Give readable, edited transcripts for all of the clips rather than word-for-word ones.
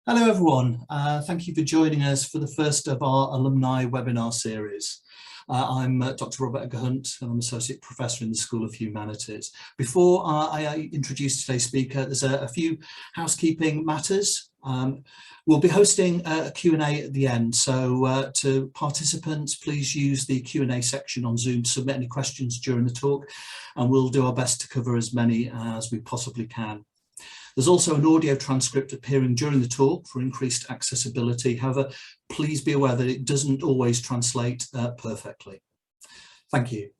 Hello everyone, thank you for joining us for the first of our alumni webinar series. I'm Dr. Robert Hunt and I'm Associate Professor in the School of Humanities. Before I introduce today's speaker, there's a few housekeeping matters. We'll be hosting a Q&A at the end, so to participants, please use the Q&A section on Zoom to submit any questions during the talk, and we'll do our best to cover as many as we possibly can. There's also an audio transcript appearing during the talk for increased accessibility. However, please be aware that it doesn't always translate perfectly. Thank you.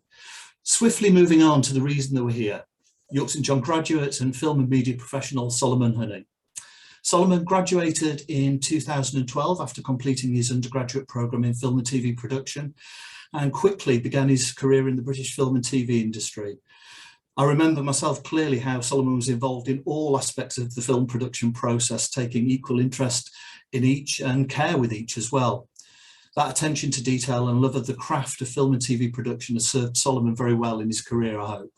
Swiftly moving on to the reason that we're here. York St John graduate and film and media professional Solomon Honey. Solomon graduated in 2012 after completing his undergraduate programme in film and TV production and quickly began his career in the British film and TV industry. I remember myself clearly how Solomon was involved in all aspects of the film production process, taking equal interest in each and care with each as well. That attention to detail and love of the craft of film and TV production has served Solomon very well in his career, I hope.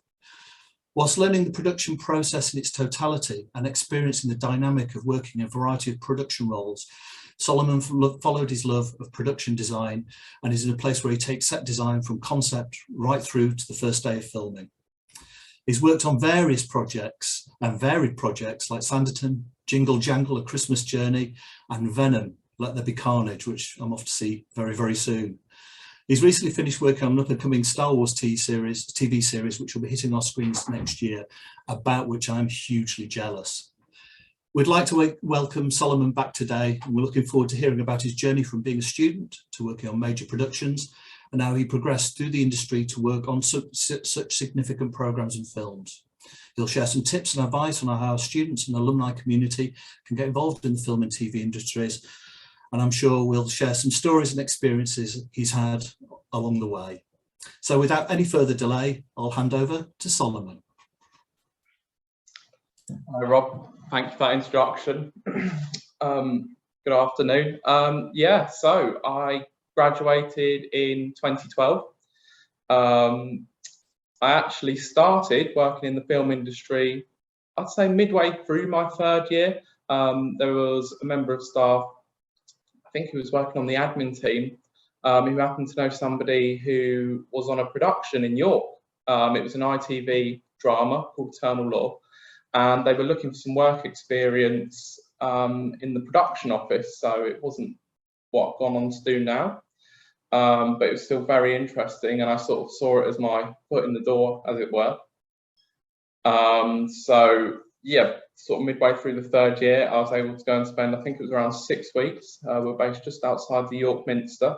Whilst learning the production process in its totality and experiencing the dynamic of working in a variety of production roles, Solomon followed his love of production design and is in a place where he takes set design from concept right through to the first day of filming. He's worked on various projects and varied projects like Sanditon, Jingle Jangle, A Christmas Journey, and Venom, Let There Be Carnage, which I'm off to see very, very soon. He's recently finished working on an up-and-coming Star Wars TV series, which will be hitting our screens next year, about which I'm hugely jealous. We'd like to welcome Solomon back today, and we're looking forward to hearing about his journey from being a student to working on major productions, and how he progressed through the industry to work on such significant programmes and films. He'll share some tips and advice on how students and alumni community can get involved in the film and TV industries, and I'm sure we'll share some stories and experiences he's had along the way. So without any further delay, I'll hand over to Solomon. Hi Rob, thank you for that introduction. Good afternoon. So I graduated in 2012. I actually started working in the film industry, I'd say midway through my third year. There was a member of staff, I think who was working on the admin team, who happened to know somebody who was on a production in York. It was an ITV drama called Eternal Law, and they were looking for some work experience in the production office, so it wasn't what I've gone on to do now. But it was still very interesting, and I sort of saw it as my foot in the door, as it were. Sort of midway through the third year, I was able to go and spend, I think it was around 6 weeks. We're based just outside the York Minster.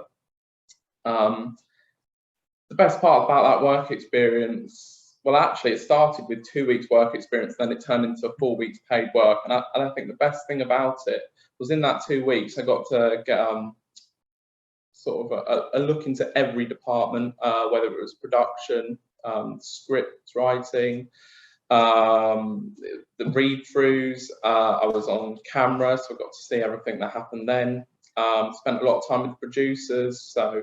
The best part about that work experience, well, actually, it started with 2 weeks work experience, then it turned into 4 weeks paid work. And I think the best thing about it was in that 2 weeks, I got to get sort of a look into every department, whether it was production, script writing, the read-throughs. I was on camera, so I got to see everything that happened then. Spent a lot of time with the producers, so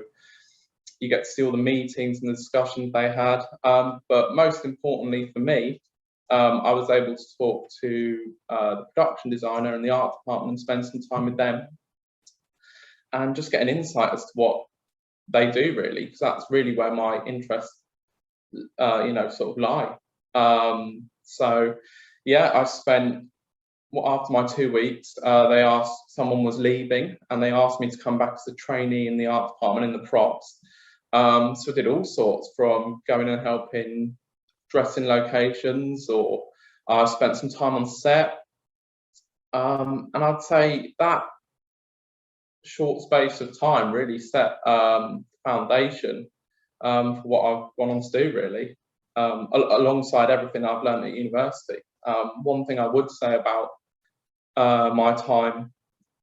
you get to see all the meetings and the discussions they had. But most importantly for me, I was able to talk to the production designer and the art department and spend some time with them, and just get an insight as to what they do, really, because that's really where my interests, sort of lie. I spent, after my 2 weeks, they asked, someone was leaving, and they asked me to come back as a trainee in the art department in the props. So I did all sorts, from going and helping dressing locations, or I spent some time on set. And I'd say that short space of time really set the foundation for what I've gone on to do, really, alongside everything I've learned at university. One thing I would say about my time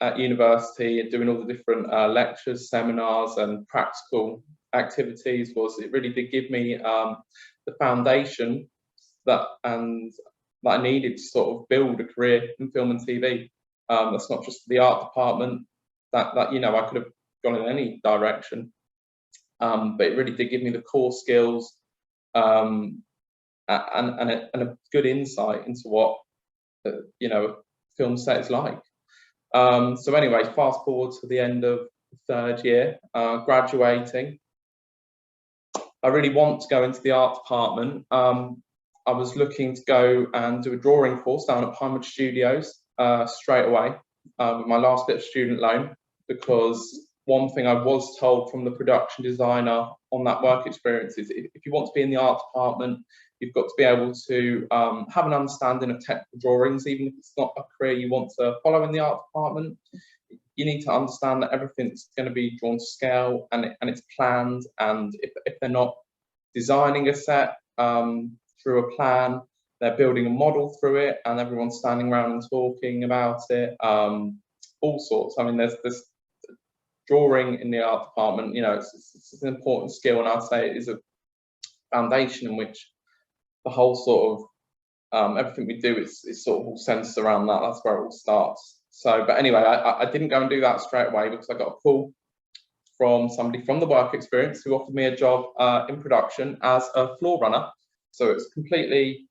at university and doing all the different lectures, seminars and practical activities was it really did give me the foundation that I needed to sort of build a career in film and TV. That's not just the art department, that I could have gone in any direction, but it really did give me the core skills and a good insight into what a film set is like. So anyway, fast forward to the end of the 3rd year, graduating. I really want to go into the art department. I was looking to go and do a drawing course down at Pinewood Studios straight away with my last bit of student loan, because one thing I was told from the production designer on that work experience is if you want to be in the art department, you've got to be able to have an understanding of technical drawings, even if it's not a career you want to follow in the art department. You need to understand that everything's going to be drawn to scale and it's planned, and if they're not designing a set through a plan, they're building a model through it and everyone's standing around and talking about it, all sorts. I mean, there's this drawing in the art department, you know, it's an important skill, and I'd say it is a foundation in which the whole sort of everything we do is sort of all centered around that. That's where it all starts. So, but anyway, I didn't go and do that straight away, because I got a call from somebody from the work experience who offered me a job in production as a floor runner. So it's completely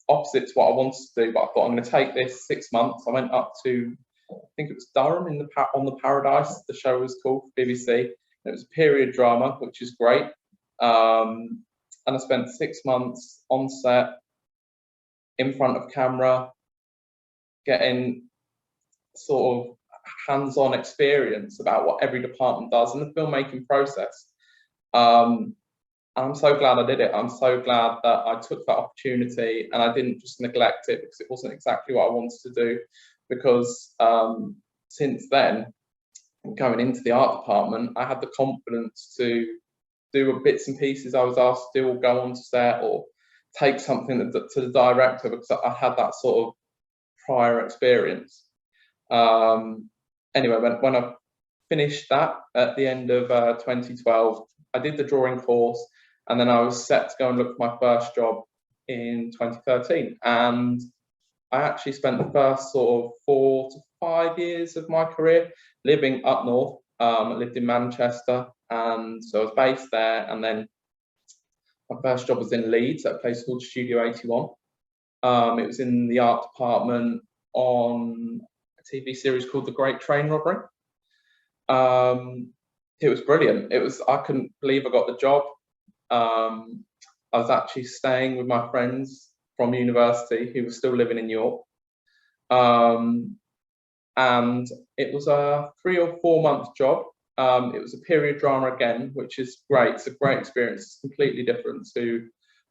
opposite to what I wanted to do, but I thought I'm going to take this 6 months. I went up to, I think it was Durham on the Paradise, the show was called, BBC. And it was a period drama, which is great. And I spent 6 months on set, in front of camera, getting sort of hands-on experience about what every department does in the filmmaking process. I'm so glad I did it. I'm so glad that I took that opportunity and I didn't just neglect it because it wasn't exactly what I wanted to do. Because since then, going into the art department, I had the confidence to do bits and pieces I was asked to do, or go on set, or take something to the director, because I had that sort of prior experience. Anyway, when I finished that at the end of 2012, I did the drawing course, and then I was set to go and look for my first job in 2013. And I actually spent the first sort of 4 to 5 years of my career living up north. I lived in Manchester, and so I was based there. And then my first job was in Leeds at a place called Studio 81. It was in the art department on a TV series called The Great Train Robbery. It was brilliant. I couldn't believe I got the job. I was actually staying with my friends from university who were still living in York. And it was a 3 or 4 month job. It was a period drama again, which is great. It's a great experience. It's completely different to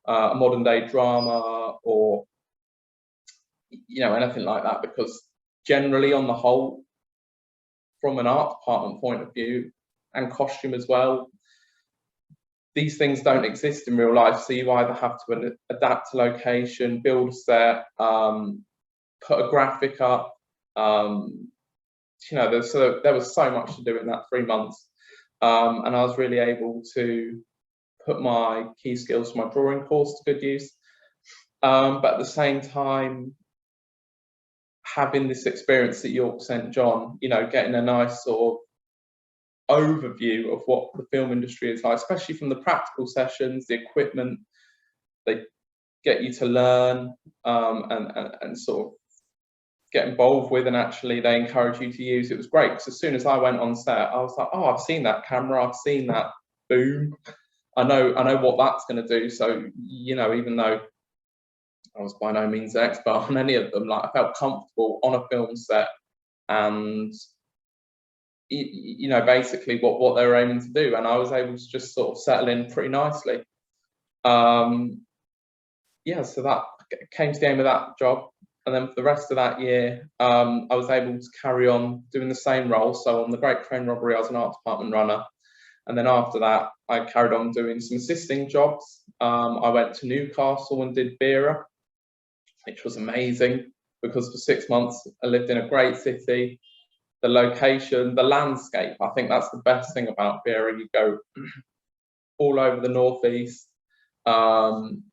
a modern day drama or, you know, anything like that, because generally on the whole, from an art department point of view, and costume as well, these things don't exist in real life. So you either have to adapt to location, build a set, put a graphic up. You know, there was so much to do in that 3 months. And I was really able to put my key skills from my drawing course to good use. But at the same time, having this experience at York St John, you know, getting a nice sort of overview of what the film industry is like, especially from the practical sessions, the equipment they get you to learn and sort of get involved with, and actually they encourage you to use. It was great, because as soon as I went on set, I was like, oh, I've seen that camera, I've seen that boom, I know what that's going to do. So, you know, even though I was by no means an expert on any of them, like I felt comfortable on a film set, and you know, basically what they were aiming to do, and I was able to just sort of settle in pretty nicely. Yeah, so that came to the end of that job. And then for the rest of that year, I was able to carry on doing the same role. So on The Great Train Robbery, I was an art department runner. And then after that, I carried on doing some assisting jobs. I went to Newcastle and did Vera, which was amazing, because for 6 months, I lived in a great city. The location, the landscape, I think that's the best thing about Vera. You go all over the northeast. And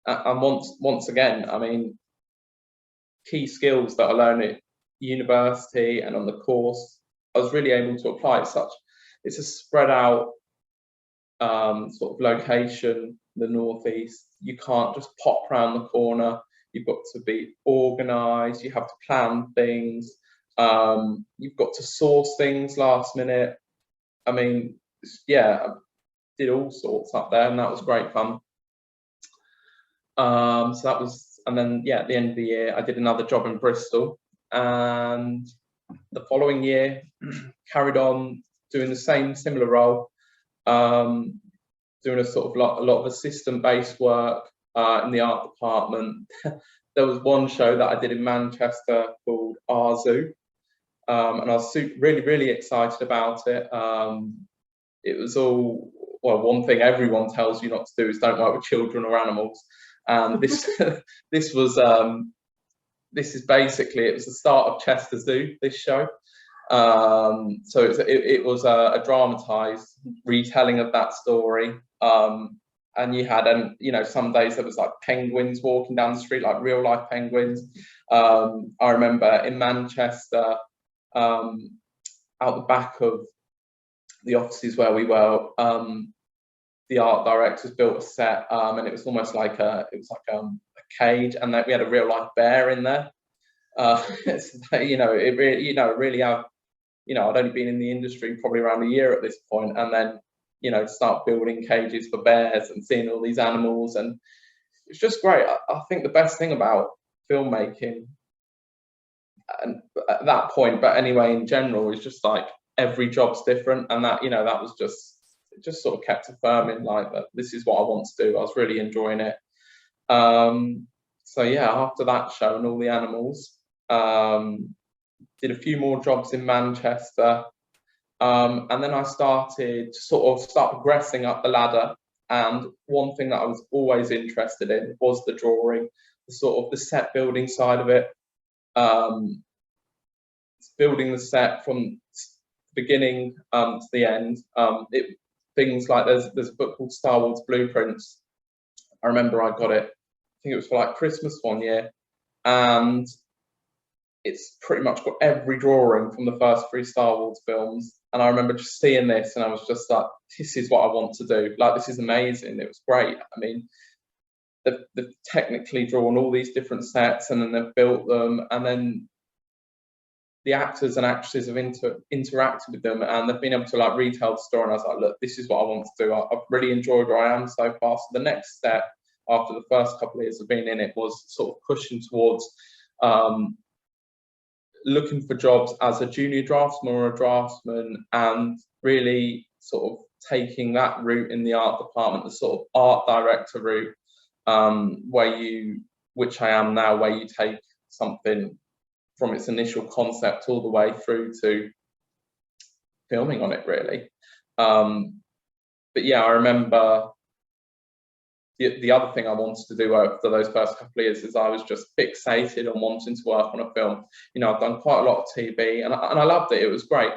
once again, I mean, key skills that I learned at university and on the course, I was really able to apply. It's a spread out sort of location, the northeast. You can't just pop round the corner. You've got to be organised. You have to plan things. You've got to source things last minute. I mean, yeah, I did all sorts up there, and that was great fun. So that was, and then yeah, at the end of the year, I did another job in Bristol, and the following year carried on doing the similar role, doing a sort of a lot of assistant-based work in the art department. There was one show that I did in Manchester called Arzu, and I was really excited about it. It was all, well, one thing everyone tells you not to do is don't work with children or animals. And this this is basically, it was the start of Chester Zoo, this show. So it was a dramatized retelling of that story. And you had, you know, some days there was like penguins walking down the street, like real life penguins. I remember in Manchester, out the back of the offices where we were, the art directors built a set, and it was almost like a cage, and we had a real life bear in there. You know, it really have, you know, I'd only been in the industry probably around a year at this point, and then, you know, start building cages for bears and seeing all these animals, and it's just great. I think the best thing about filmmaking, and at that point, but anyway, in general, is just like every job's different, and that, you know, that was just, it just sort of kept affirming like that this is what I want to do. I was really enjoying it. So yeah, after that show and all the animals, did a few more jobs in Manchester, and then I started to sort of start progressing up the ladder. And one thing that I was always interested in was the drawing, the sort of the set building side of it, building the set from the beginning to the end. Things like there's a book called Star Wars Blueprints. I remember I got it, I think it was for like Christmas one year, and it's pretty much got every drawing from the first 3 Star Wars films. And I remember just seeing this, and I was just like, this is what I want to do. Like, this is amazing. It was great. I mean, they've technically drawn all these different sets, and then they've built them, and then the actors and actresses have interacted with them, and they've been able to like retell the story. And I was like, look, this is what I want to do. I've really enjoyed where I am so far. So the next step after the first couple of years of being in it was sort of pushing towards looking for jobs as a junior draftsman or a draftsman, and really sort of taking that route in the art department, the sort of art director route, which I am now, where you take something from its initial concept all the way through to filming on it, really. But yeah, I remember the other thing I wanted to do after those first couple of years is I was just fixated on wanting to work on a film. You know, I've done quite a lot of TV, and I loved it. It was great.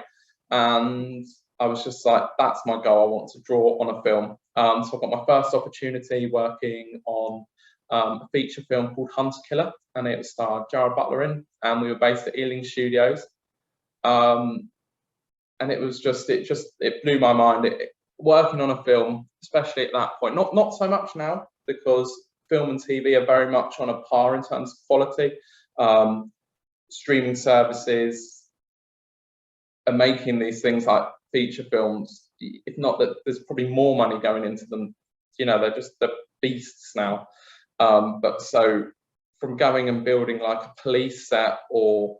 And I was just like, that's my goal. I want to draw on a film. So I got my first opportunity working on a feature film called Hunter Killer, and it starred Jared Butler in, and we were based at Ealing Studios. And it was just, it blew my mind. Working on a film, especially at that point, not so much now, because film and TV are very much on a par in terms of quality. Streaming services are making these things like feature films. If not that, there's probably more money going into them. You know, they're beasts now. But so from going and building like a police set, or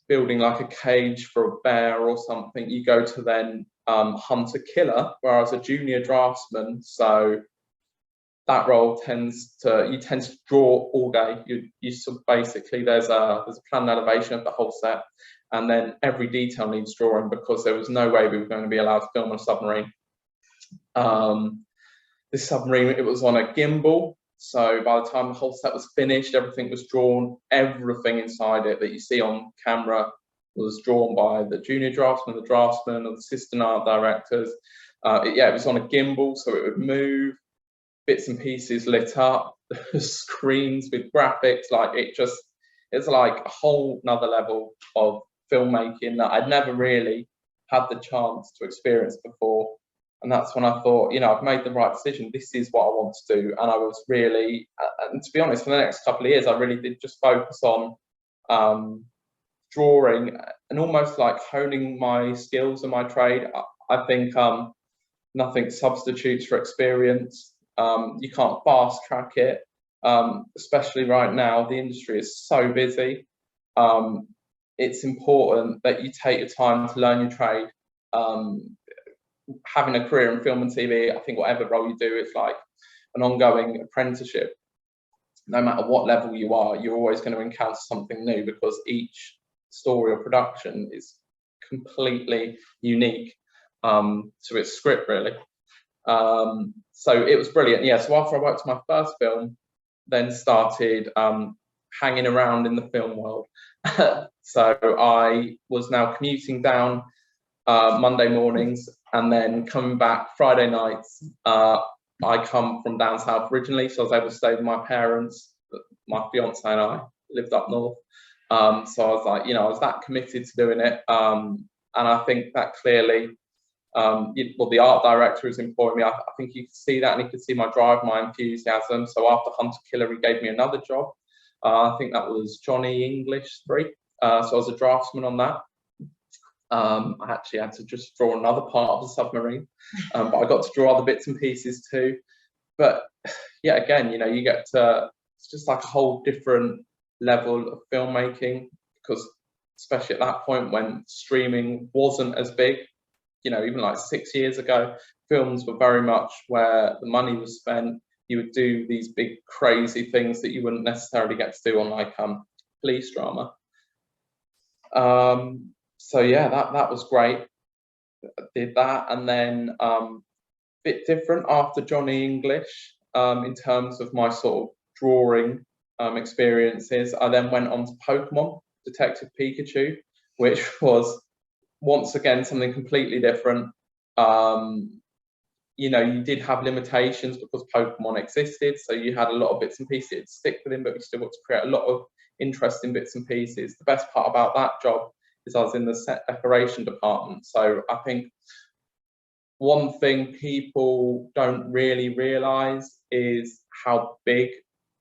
building like a cage for a bear or something, you go to then Hunter Killer, where I was a junior draftsman. So that role you tend to draw all day. You sort of basically, there's a planned elevation of the whole set, and then every detail needs drawing, because there was no way we were going to be allowed to film on a submarine. This submarine, it was on a gimbal, so by the time the whole set was finished, everything was drawn. Everything inside it that you see on camera was drawn by the junior draftsman, the draftsman, or the assistant art directors. It was on a gimbal, so it would move, bits and pieces lit up, screens with graphics. Like, it's like a whole nother level of filmmaking that I'd never really had the chance to experience before. And that's when I thought, you know, I've made the right decision. This is what I want to do. And I was really, and to be honest, for the next couple of years, I really did just focus on drawing and almost like honing my skills and my trade. I think nothing substitutes for experience. You can't fast track it, especially right now. The industry is so busy. It's important that you take your time to learn your trade. Having a career in film and TV, I think whatever role you do, it's like an ongoing apprenticeship. No matter what level you are, you're always going to encounter something new, because each story or production is completely unique to its script, really. So it was brilliant. Yeah, so after I worked on my first film, then started hanging around in the film world. So I was now commuting down Monday mornings and then coming back Friday nights. I come from down south originally, so I was able to stay with my parents. My fiance and I lived up north. So I was like, I was that committed to doing it. And I think that clearly, well, the art director was employing me. I think you could see that, and he could see my drive, my enthusiasm. So after Hunter Killer, he gave me another job. I think that was Johnny English 3. So I was a draftsman on that. I actually had to just draw another part of the submarine, but I got to draw other bits and pieces too. But yeah, again, you get to, it's just like a whole different level of filmmaking, because especially at that point when streaming wasn't as big, even like 6 years ago, films were very much where the money was spent. You would do these big crazy things that you wouldn't necessarily get to do on like police drama. So yeah, that was great. I did that, and then bit different after Johnny English in terms of my sort of drawing experiences. I then went on to Pokemon Detective Pikachu, which was once again something completely different. You did have limitations because Pokemon existed, so you had a lot of bits and pieces to stick with him, but you still got to create a lot of interesting bits and pieces. The best part about that job is I was in the set decoration department. So I think one thing people don't really realise is how big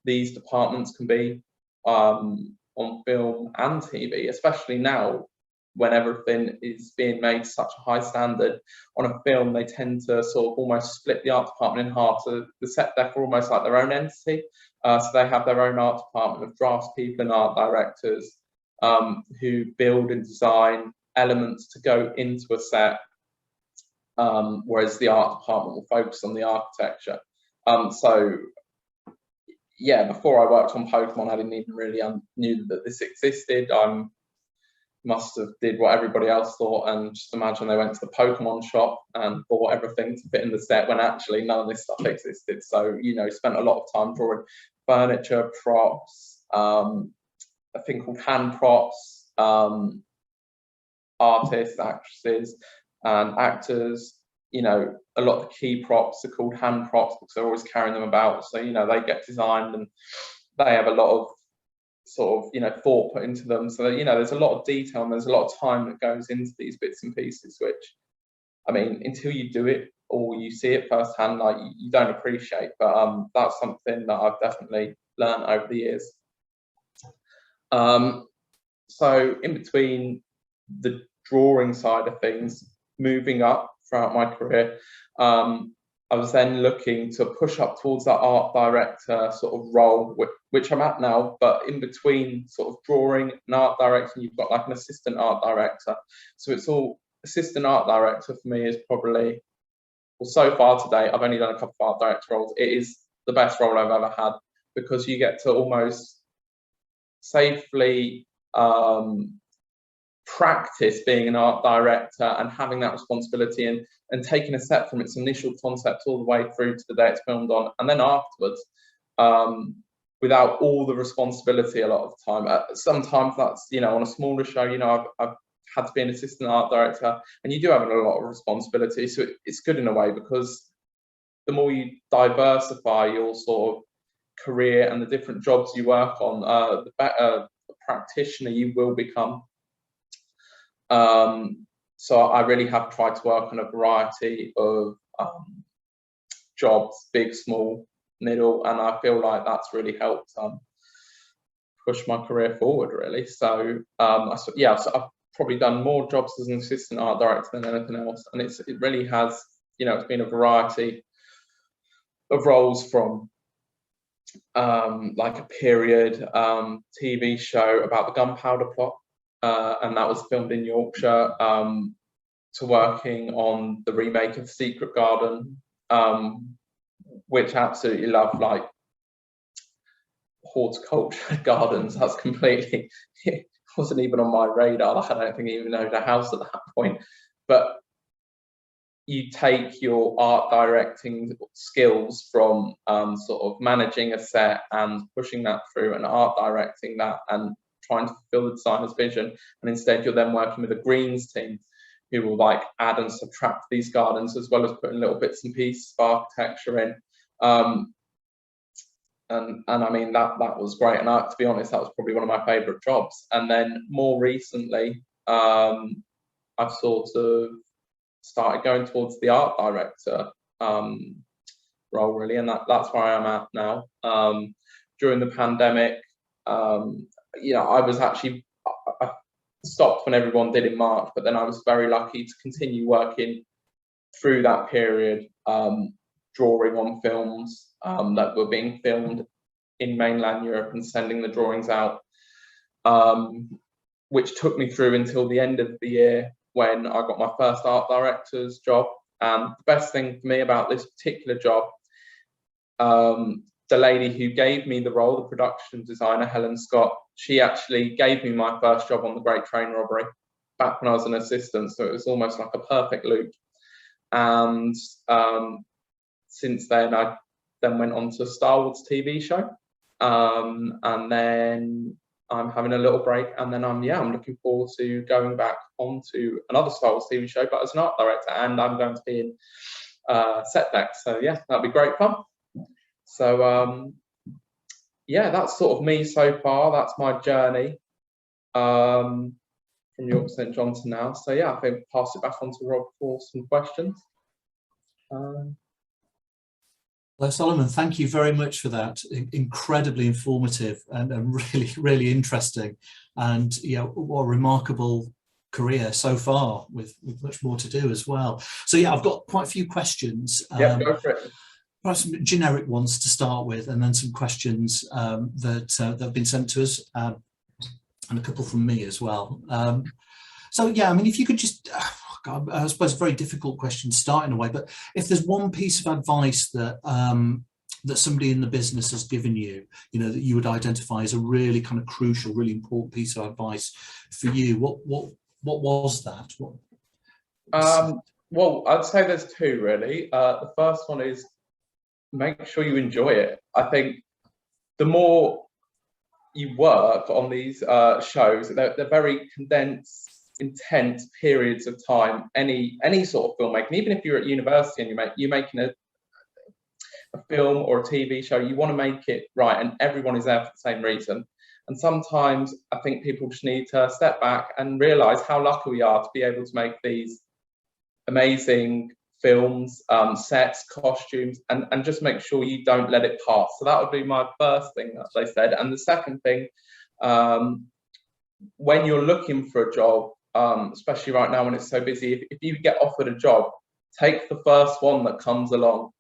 these departments can be on film and TV, especially now when everything is being made to such a high standard. On a film, they tend to sort of almost split the art department in half. So the set dec are almost like their own entity. So they have their own art department of draftspeople and art directors who build and design elements to go into a set, whereas the art department will focus on the architecture. So yeah, before I worked on Pokemon, I didn't even really knew that this existed. Must have did what everybody else thought, and just imagine they went to the Pokemon shop and bought everything to fit in the set when actually none of this stuff existed. So spent a lot of time drawing furniture, props, a thing called hand props, artists, actresses and actors. A lot of the key props are called hand props because they're always carrying them about, so they get designed and they have a lot of sort of thought put into them. So there's a lot of detail and there's a lot of time that goes into these bits and pieces, which I mean, until you do it or you see it firsthand, like you don't appreciate. But that's something that I've definitely learned over the years. So in between the drawing side of things, moving up throughout my career, I was then looking to push up towards that art director sort of role, which I'm at now. But in between sort of drawing and art directing, you've got like an assistant art director. So it's all assistant art director for me is probably, well, so far today, I've only done a couple of art director roles. It is the best role I've ever had, because you get to almost safely practice being an art director and having that responsibility and taking a set from its initial concept all the way through to the day it's filmed on, and then afterwards without all the responsibility a lot of the time. Sometimes that's on a smaller show, I've had to be an assistant art director and you do have a lot of responsibility, so it's good in a way, because the more you diversify your sort of career and the different jobs you work on, the better practitioner you will become. So I really have tried to work on a variety of jobs, big, small, middle, and I feel like that's really helped push my career forward, really. So I've probably done more jobs as an assistant art director than anything else, and it really has, it's been a variety of roles, from like a period TV show about the gunpowder plot, and that was filmed in Yorkshire, to working on the remake of Secret Garden, which I absolutely love, like horticulture gardens. That's completely, it wasn't even on my radar. Like, I don't think I even owned a house at that point. But you take your art directing skills from sort of managing a set and pushing that through, and art directing that and trying to fulfill the designer's vision, and instead you're then working with a greens team who will like add and subtract these gardens, as well as putting little bits and pieces of architecture in. And I mean, that was great, and to be honest, that was probably one of my favorite jobs. And then more recently, I've sort of started going towards the art director role, really, and that's where I am at now. During the pandemic, I was actually, I stopped when everyone did in March, but then I was very lucky to continue working through that period, drawing on films that were being filmed in mainland Europe and sending the drawings out, which took me through until the end of the year, when I got my first art director's job. And the best thing for me about this particular job, the lady who gave me the role, the production designer, Helen Scott, she actually gave me my first job on The Great Train Robbery back when I was an assistant. So it was almost like a perfect loop. And since then, I then went on to a Star Wars TV show. And then I'm having a little break, and then I'm looking forward to going back onto another Star Wars TV show, but as an art director, and I'm going to be in set deck. So yeah, that'll be great fun. So that's sort of me so far. That's my journey from York St John to now. So yeah, I think pass it back on to Rob for some questions. Well, Solomon, thank you very much for that. Incredibly informative and really, really interesting. And what a remarkable career so far, with much more to do as well. So yeah, I've got quite a few questions. Yeah, go for it. Perhaps some generic ones to start with, and then some questions that have been sent to us, and a couple from me as well. So yeah, I mean, if you could just, I suppose a very difficult question to start in a way, but if there's one piece of advice that that somebody in the business has given you, that you would identify as a really kind of crucial, really important piece of advice for you, what was that? Well, I'd say there's two, really. The first one is make sure you enjoy it. I think the more you work on these shows, they're very condensed, intense periods of time. Any sort of filmmaking, even if you're at university and you're making a film or a TV show, you want to make it right, and everyone is there for the same reason. And sometimes I think people just need to step back and realize how lucky we are to be able to make these amazing films, sets, costumes, and just make sure you don't let it pass. So that would be my first thing that they said. And the second thing, when you're looking for a job, especially right now when it's so busy, if you get offered a job, take the first one that comes along,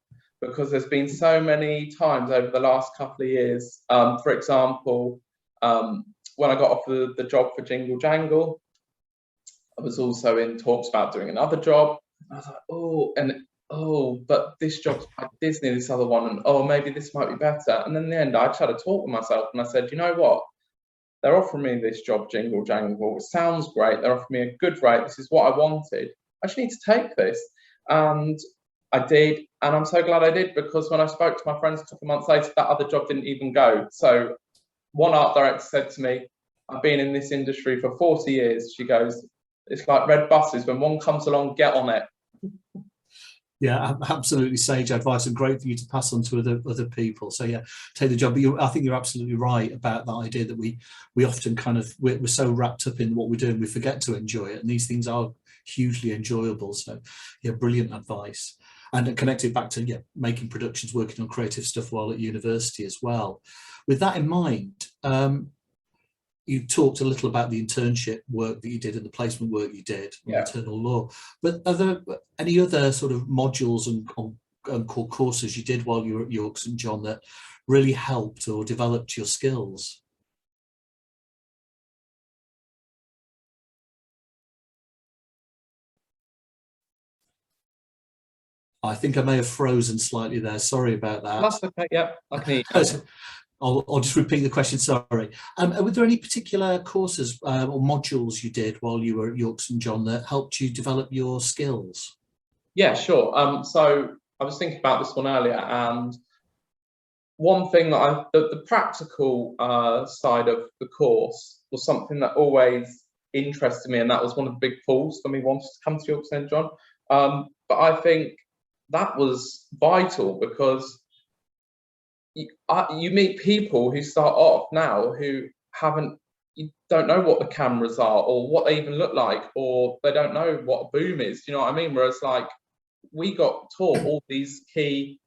because there's been so many times over the last couple of years. For example, when I got offered the job for Jingle Jangle, I was also in talks about doing another job. I was like, but this job's by Disney, this other one, and maybe this might be better. And in the end, I just had a talk with myself, and I said, you know what? They're offering me this job, Jingle Jangle. It sounds great. They're offering me a good rate. This is what I wanted. I just need to take this. And I did. And I'm so glad I did, because when I spoke to my friends a couple of months later, that other job didn't even go. So one art director said to me, I've been in this industry for 40 years. She goes, it's like red buses. When one comes along, get on it. Yeah, absolutely sage advice, and great for you to pass on to other people. So yeah, take the job. But I think you're absolutely right about that idea that we often kind of, we're so wrapped up in what we're doing, we forget to enjoy it. And these things are hugely enjoyable. So yeah, brilliant advice. And connected back to making productions, working on creative stuff while at university as well. With that in mind, you talked a little about the internship work that you did and the placement work you did on internal law, but are there any other sort of modules and core courses you did while you were at York St John that really helped or developed your skills? I think I may have frozen slightly there. Sorry about that. That's okay. Yeah, I can hear you. I'll just repeat the question, sorry. Were there any particular courses or modules you did while you were at York St John that helped you develop your skills? Yeah, sure. So I was thinking about this one earlier, and one thing that the practical side of the course was something that always interested me, and that was one of the big pulls for me wanting to come to York St John. But I think that was vital because you meet people who start off now who you don't know what the cameras are or what they even look like, or they don't know what a boom is. Do you know what I mean? Whereas like we got taught all these key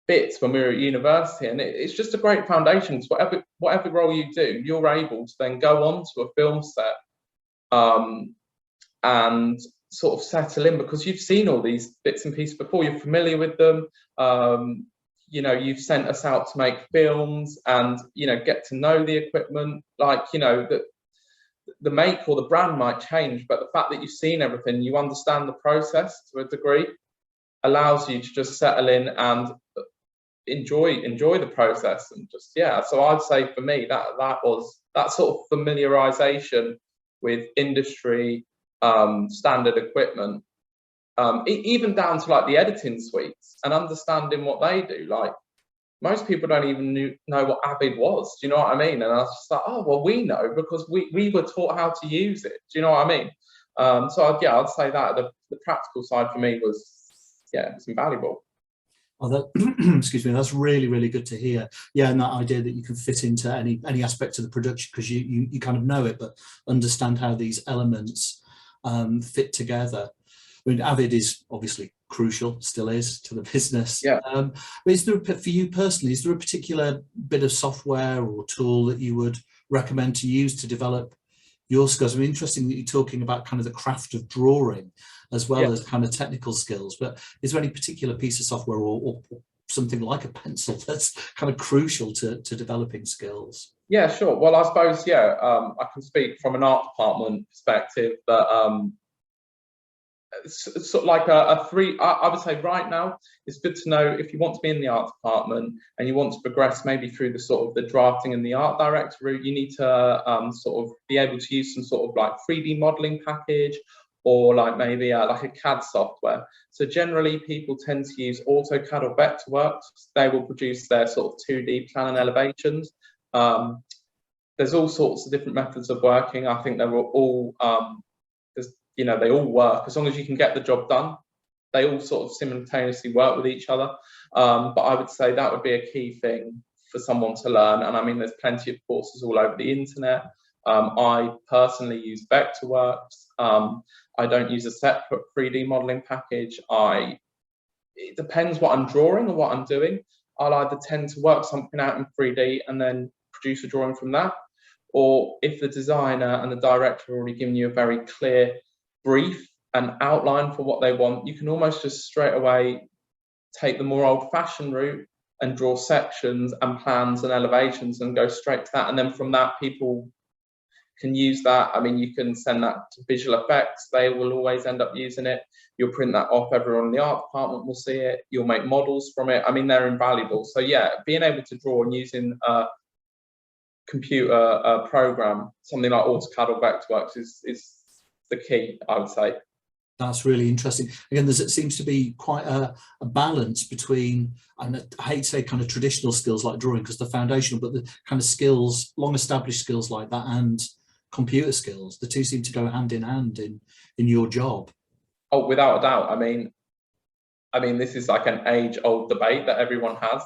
bits when we were at university, and it's just a great foundation. So whatever role you do, you're able to then go on to a film set and sort of settle in because you've seen all these bits and pieces before. You're familiar with them. You know, you've sent us out to make films and, you know, get to know the equipment. Like, you know, the make or the brand might change, but the fact that you've seen everything, you understand the process to a degree, allows you to just settle in and enjoy the process. And just, yeah, so I'd say for me that was that sort of familiarization with industry standard equipment, even down to like the editing suites and understanding what they do. Like most people don't even know what Avid was. Do you know what I mean? And I was just like, oh well, we know because we were taught how to use it. Do you know what I mean? So I'd say that the practical side for me was, yeah, it's invaluable. Oh, that, excuse me, that's really, really good to hear. Yeah, and that idea that you can fit into any aspect of the production because you kind of know it, but understand how these elements fit together. I mean, Avid is obviously crucial, still is, to the business. Yeah. But is there, for you personally, is there a particular bit of software or tool that you would recommend to use to develop your skills? I mean, interesting that you're talking about kind of the craft of drawing as well as kind of technical skills, but is there any particular piece of software or something like a pencil that's kind of crucial to developing skills? Yeah, sure. Well, I suppose, yeah, I can speak from an art department perspective that it's sort of like I would say right now, it's good to know if you want to be in the art department and you want to progress maybe through the sort of the drafting and the art director route, you need to sort of be able to use some sort of like 3D modeling package or like maybe like a CAD software. So generally people tend to use AutoCAD or Vectorworks. They will produce their sort of 2D plan and elevations. There's all sorts of different methods of working. I think they were all you know, they all work as long as you can get the job done. They all sort of simultaneously work with each other. But I would say that would be a key thing for someone to learn. And I mean, there's plenty of courses all over the internet. I personally use Vectorworks. I don't use a separate 3D modeling package. It depends what I'm drawing or what I'm doing. I'll either tend to work something out in 3D and then produce a drawing from that. Or if the designer and the director have already given you a very clear brief and outline for what they want, you can almost just straight away take the more old-fashioned route and draw sections and plans and elevations and go straight to that. And then from that, people can use that. I mean, you can send that to visual effects. They will always end up using it. You'll print that off. Everyone in the art department will see it. You'll make models from it. I mean, they're invaluable. So yeah, being able to draw and using a computer program, something like AutoCAD or Vectorworks is the key, I would say. That's really interesting. Again, it seems to be quite a balance between, and I hate to say kind of traditional skills like drawing because they're foundational, but the kind of skills, long established skills like that and computer skills, the two seem to go hand in hand in your job. Oh, without a doubt. I mean, this is like an age-old debate that everyone has.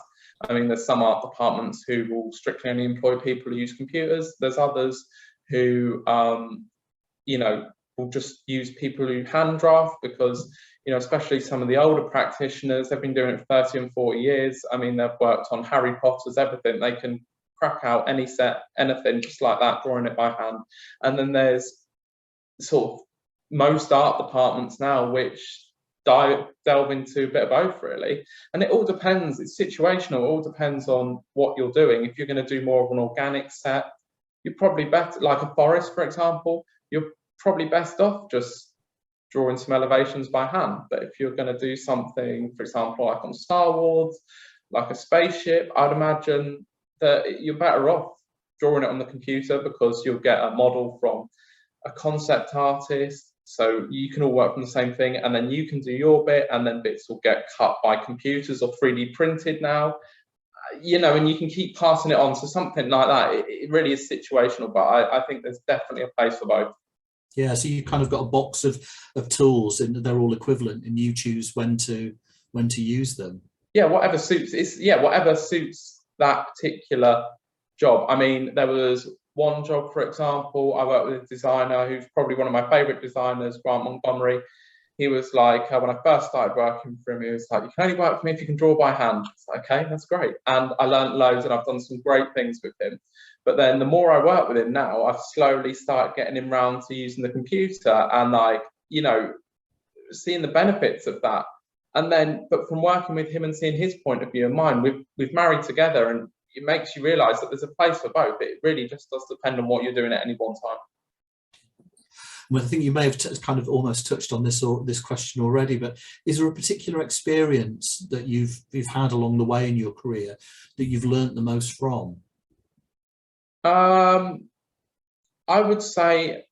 I mean, there's some art departments who will strictly only employ people who use computers. There's others who, you know, will just use people who hand draft because, you know, especially some of the older practitioners, they've been doing it for 30 and 40 years. I mean, they've worked on Harry Potter's everything. They can crack out any set, anything, just like that, drawing it by hand. And then there's sort of most art departments now which delve into a bit of both, really. And it all depends, it's situational, it all depends on what you're doing. If you're going to do more of an organic set, you're probably better, like a forest, for example, you're probably best off just drawing some elevations by hand. But if you're going to do something, for example, like on Star Wars, like a spaceship, I'd imagine that you're better off drawing it on the computer, because you'll get a model from a concept artist, so you can all work on the same thing, and then you can do your bit, and then bits will get cut by computers or 3D printed now, you know, and you can keep passing it on. So something like that, it really is situational, but I think there's definitely a place for both. Yeah, so you kind of got a box of tools, and they're all equivalent, and you choose when to use them. Yeah, whatever suits whatever suits that particular job. I mean, there was one job, for example, I worked with a designer who's probably one of my favorite designers, Grant Montgomery. He was like, when I first started working for him, he was like, you can only work for me if you can draw by hand. It's like, okay, that's great. And I learned loads, and I've done some great things with him. But then the more I work with him now, I've slowly started getting him round to using the computer, and like, you know, seeing the benefits of that. And then, but from working with him and seeing his point of view and mine, we've married together, and it makes you realise that there's a place for both. It really just does depend on what you're doing at any one time. Well, I think you may have kind of almost touched on this question already, but is there a particular experience that you've had along the way in your career that you've learnt the most from? I would say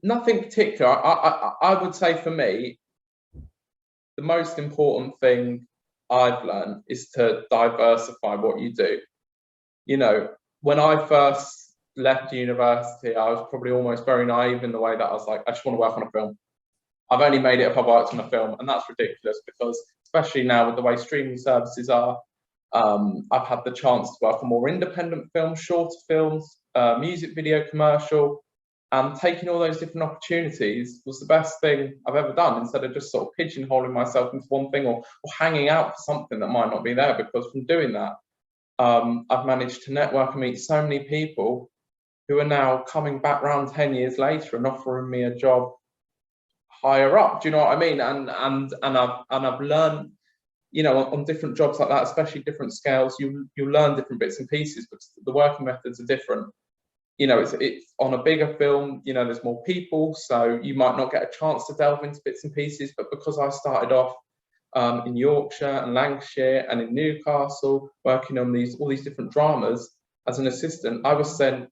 nothing particular. I would say for me, the most important thing I've learned is to diversify what you do. You know, when I first left university, I was probably almost very naive in the way that I was like, I just want to work on a film. I've only made it if I've worked on a film, and that's ridiculous, because especially now with the way streaming services are, I've had the chance to work on more independent films, shorter films, music video commercial, and taking all those different opportunities was the best thing I've ever done, instead of just sort of pigeonholing myself into one thing, or hanging out for something that might not be there. Because from doing that, I've managed to network and meet so many people who are now coming back round 10 years later and offering me a job higher up. Do you know what I mean? And I've learned, you know, on different jobs like that, especially different scales, you learn different bits and pieces, because the working methods are different. You know, it's on a bigger film, you know, there's more people, so you might not get a chance to delve into bits and pieces. But because I started off in Yorkshire and Lancashire and in Newcastle, working on all these different dramas as an assistant, I was sent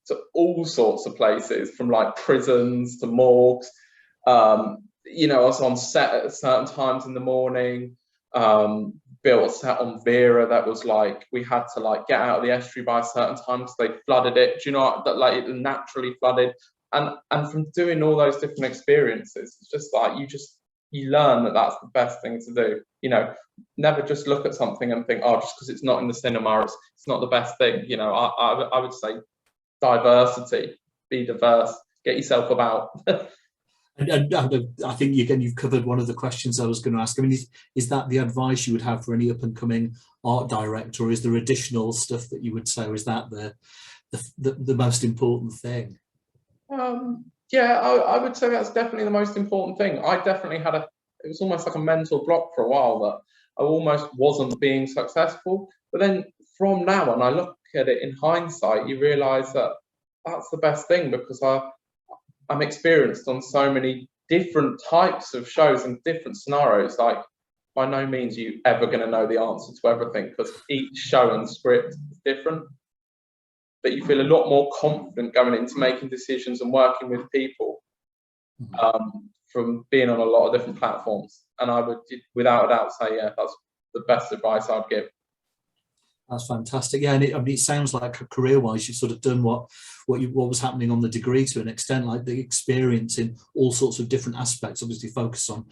to all sorts of places, from like prisons to morgues. You know, I was on set at certain times in the morning. Built a set on Vera that was like, we had to like get out of the estuary by a certain time because they flooded it. Do you know that, like, it naturally flooded? And from doing all those different experiences, it's just like you learn that that's the best thing to do. You know, never just look at something and think, oh, just because it's not in the cinema, it's not the best thing. You know, I would say diversity, be diverse, get yourself about. And I think you've covered one of the questions I was going to ask. I mean, is that the advice you would have for any up and coming art director, or is there additional stuff that you would say, or is that the most important thing? Yeah, I would say that's definitely the most important thing. I definitely had it was almost like a mental block for a while, that I almost wasn't being successful. But then from now on, I look at it in hindsight, you realise that that's the best thing, because I'm experienced on so many different types of shows and different scenarios. Like, by no means are you ever going to know the answer to everything, because each show and script is different. But you feel a lot more confident going into making decisions and working with people from being on a lot of different platforms. And I would, without a doubt, say, yeah, that's the best advice I'd give. That's fantastic. Yeah, and it sounds like career-wise, you've sort of done what was happening on the degree to an extent, like the experience in all sorts of different aspects. Obviously, focus on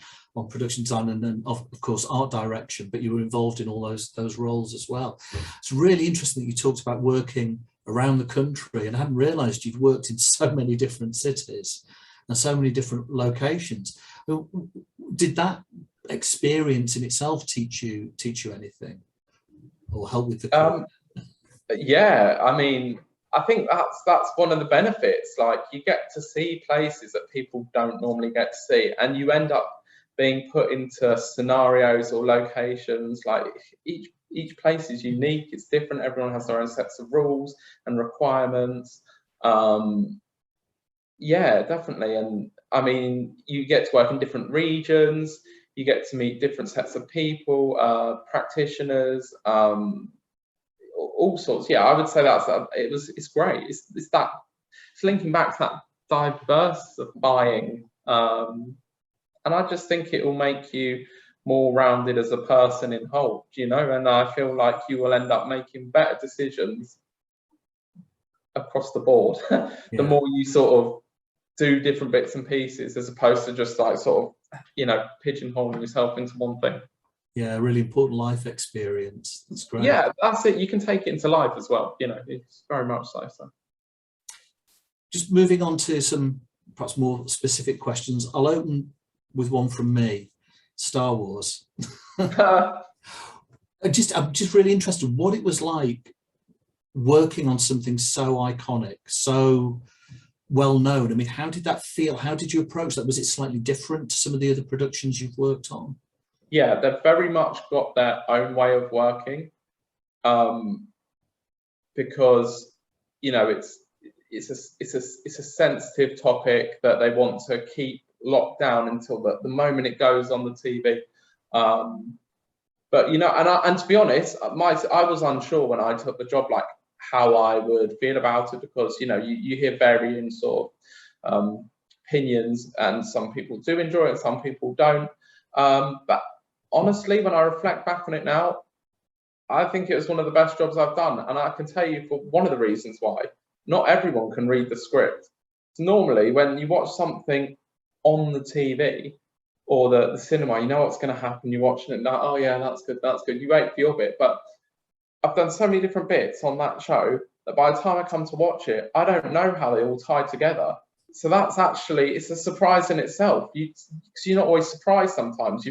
production design and then of course art direction, but you were involved in all those roles as well. It's really interesting that you talked about working around the country, and I hadn't realised you'd worked in so many different cities and so many different locations. Did that experience in itself teach you anything? or help with the career? Yeah, I mean, I think that's one of the benefits. Like, you get to see places that people don't normally get to see, and you end up being put into scenarios or locations. Like, each place is unique, it's different, everyone has their own sets of rules and requirements. Yeah, definitely. And I mean, you get to work in different regions, you get to meet different sets of people, practitioners, all sorts. Yeah, I would say it's great. It's linking back to that diversifying, and I just think it will make you more rounded as a person in whole, and I feel like you will end up making better decisions across the board the more you sort of do different bits and pieces, as opposed to just like sort of pigeonholing yourself into one thing. Yeah, really important life experience. That's great. Yeah, that's it. You can take it into life as well. It's very much so. Just moving on to some perhaps more specific questions. I'll open with one from me. Star Wars. I'm just really interested what it was like working on something so iconic, so well known. I mean, how did that feel? How did you approach that? Was it slightly different to some of the other productions you've worked on? Yeah, they've very much got their own way of working, because it's a sensitive topic that they want to keep locked down until the moment it goes on the TV. But and to be honest, I was unsure when I took the job, like how I would feel about it, because you hear varying sort of opinions, and some people do enjoy it, some people don't. But honestly, when I reflect back on it now, I think it was one of the best jobs I've done, and I can tell you for one of the reasons why. Not everyone can read the script. Normally, when you watch something on the TV or the cinema, you know what's going to happen. You're watching it now. Oh yeah, that's good. That's good. You wait for your bit. But I've done so many different bits on that show that by the time I come to watch it, I don't know how they all tie together. So it's a surprise in itself. Because you're not always surprised sometimes.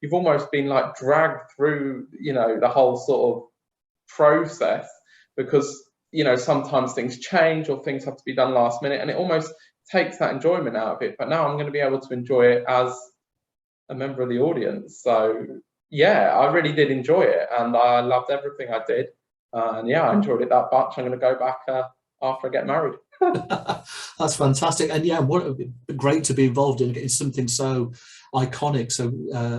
You've almost been like dragged through, the whole sort of process, because sometimes things change or things have to be done last minute, and it almost takes that enjoyment out of it. But now I'm going to be able to enjoy it as a member of the audience. So yeah, I really did enjoy it, and I loved everything I did. And yeah, I enjoyed it that much. I'm going to go back after I get married. That's fantastic. And yeah, great to be involved in. It's something so iconic, so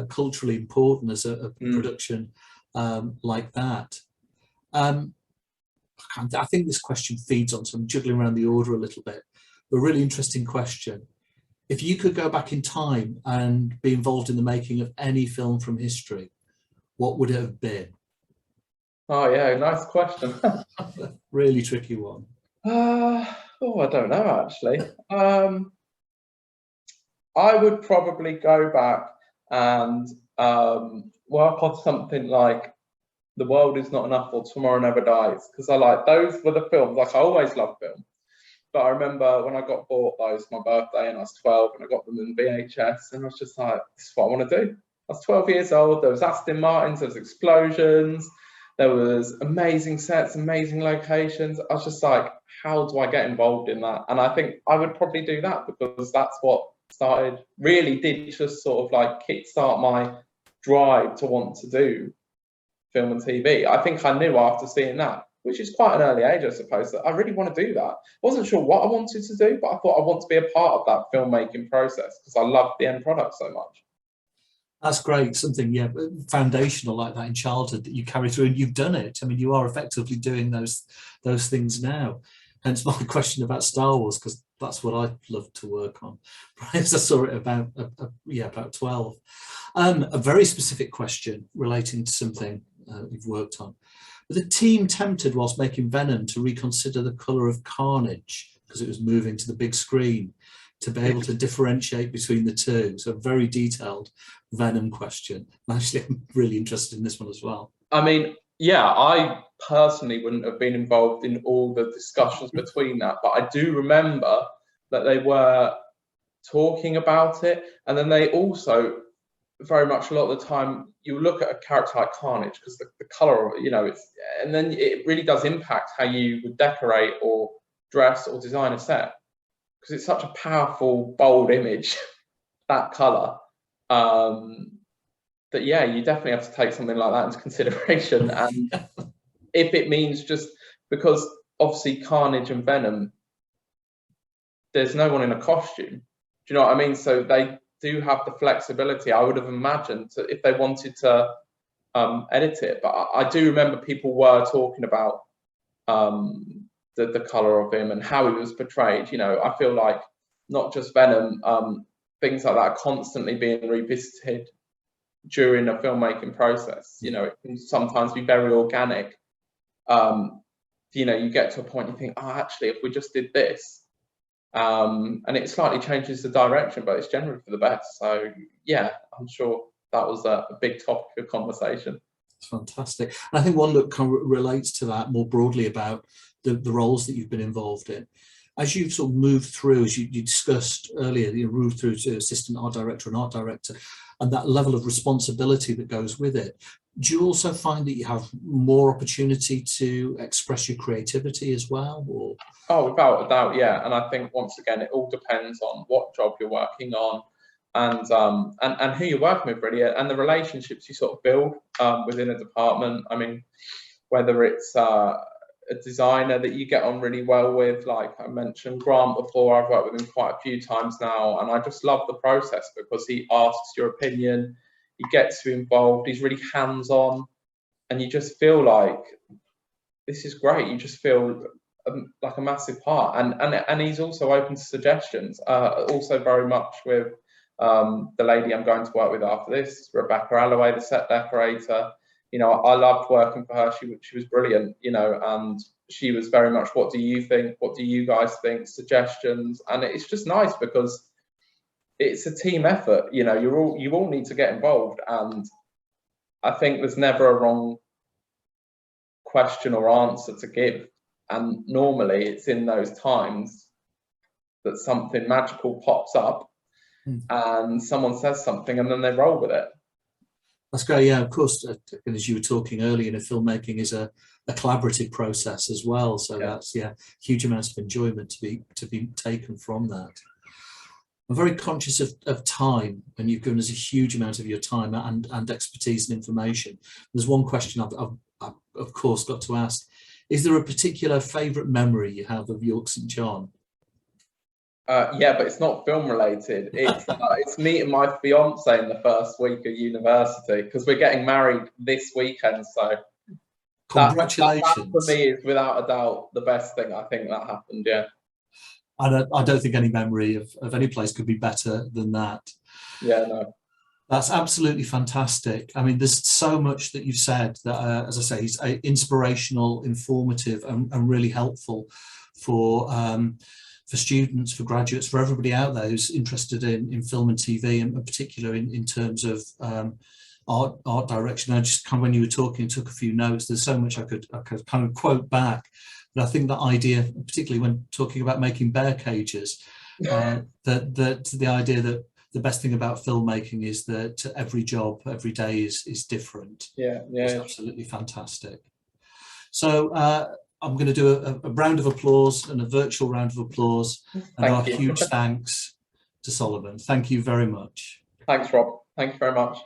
culturally important as a production like that. I think this question feeds on, so I'm juggling around the order a little bit. A really interesting question. If you could go back in time and be involved in the making of any film from history, what would it have been? Oh yeah, nice question. Really tricky one. I don't know actually. I would probably go back and work on something like The World Is Not Enough or Tomorrow Never Dies, because those were the films. Like, I always loved film, but I remember when I got bought those for my birthday and I was 12 and I got them in VHS, and I was just like, this is what I want to do. I was 12 years old. There was Aston Martins, there was explosions, there was amazing sets, amazing locations. I was just like, how do I get involved in that? And I think I would probably do that, because that's what really did just sort of like kickstart my drive to want to do film and TV. I think I knew after seeing that, which is quite an early age, I suppose, that I really want to do that. I wasn't sure what I wanted to do, but I thought I want to be a part of that filmmaking process because I love the end product so much. That's great. Something, yeah, foundational like that in childhood that you carry through, and you've done it. I mean, you are effectively doing those things now. Hence my question about Star Wars, because that's what I'd love to work on. Perhaps I saw it about 12. A very specific question relating to something you've worked on. Were the team tempted whilst making Venom to reconsider the colour of Carnage because it was moving to the big screen, to be able to differentiate between the two? So a very detailed Venom question. Actually, I'm really interested in this one as well. I mean, yeah, I personally wouldn't have been involved in all the discussions between that, but I do remember that they were talking about it, and then they also very much a lot of the time you look at a character like Carnage because the color of it, you know, and then it really does impact how you would decorate or dress or design a set, because it's such a powerful, bold image, that color, that yeah, you definitely have to take something like that into consideration. And if it means just because obviously Carnage and Venom, there's no one in a costume. Do you know what I mean? So they do have the flexibility, I would have imagined, if they wanted to edit it. But I do remember people were talking about the colour of him and how he was portrayed. You know, I feel like not just Venom, things like that are constantly being revisited during a filmmaking process. You know, it can sometimes be very organic. You know, you get to a point you think, oh, actually, if we just did this, and it slightly changes the direction, but it's generally for the best. So yeah, I'm sure that was a big topic of conversation. It's fantastic. And I think one that kind of relates to that more broadly about the roles that you've been involved in. As you've sort of moved through, as you discussed earlier, you moved through to assistant art director and art director, and that level of responsibility that goes with it. Do you also find that you have more opportunity to express your creativity as well? Or? Oh, without a doubt, yeah. And I think once again, it all depends on what job you're working on, and who you're working with, really, and the relationships you sort of build within a department. I mean, whether it's a designer that you get on really well with, like I mentioned Grant before, I've worked with him quite a few times now, and I just love the process because he asks your opinion, he gets you involved, he's really hands-on, and you just feel like this is great. You just feel like a massive part, and he's also open to suggestions. Also very much with the lady I'm going to work with after this, Rebecca Alloway, the set decorator. You know, I loved working for her. She was brilliant, you know, and she was very much, what do you think? What do you guys think? Suggestions. And it's just nice because it's a team effort. You know, you all need to get involved. And I think there's never a wrong question or answer to give. And normally it's in those times that something magical pops up and someone says something and then they roll with it. That's great. Yeah, of course, as you were talking earlier, filmmaking is a collaborative process as well. So that's huge amounts of enjoyment to be taken from that. I'm very conscious of time, and you've given us a huge amount of your time and expertise and information. There's one question I've of course got to ask. Is there a particular favourite memory you have of York St John? Yeah, but it's not film related. It's meeting my fiance in the first week of university, because we're getting married this weekend. So congratulations! That for me is without a doubt the best thing I think that happened. Yeah, I don't think any memory of any place could be better than that. Yeah, no. That's absolutely fantastic. I mean, there's so much that you've said that, as I say, is inspirational, informative, and really helpful for students, for graduates, for everybody out there who's interested in film and TV, and in particular in terms of art direction. I just kind of, when you were talking, took a few notes. There's so much I could kind of quote back. But I think that idea, particularly when talking about making bear cages, that the idea that the best thing about filmmaking is that every job, every day is different. Yeah. It's absolutely fantastic. So I'm going to do a round of applause, and a virtual round of applause, and our huge thanks to Solomon. Thank you very much. Thanks, Rob. Thank you very much.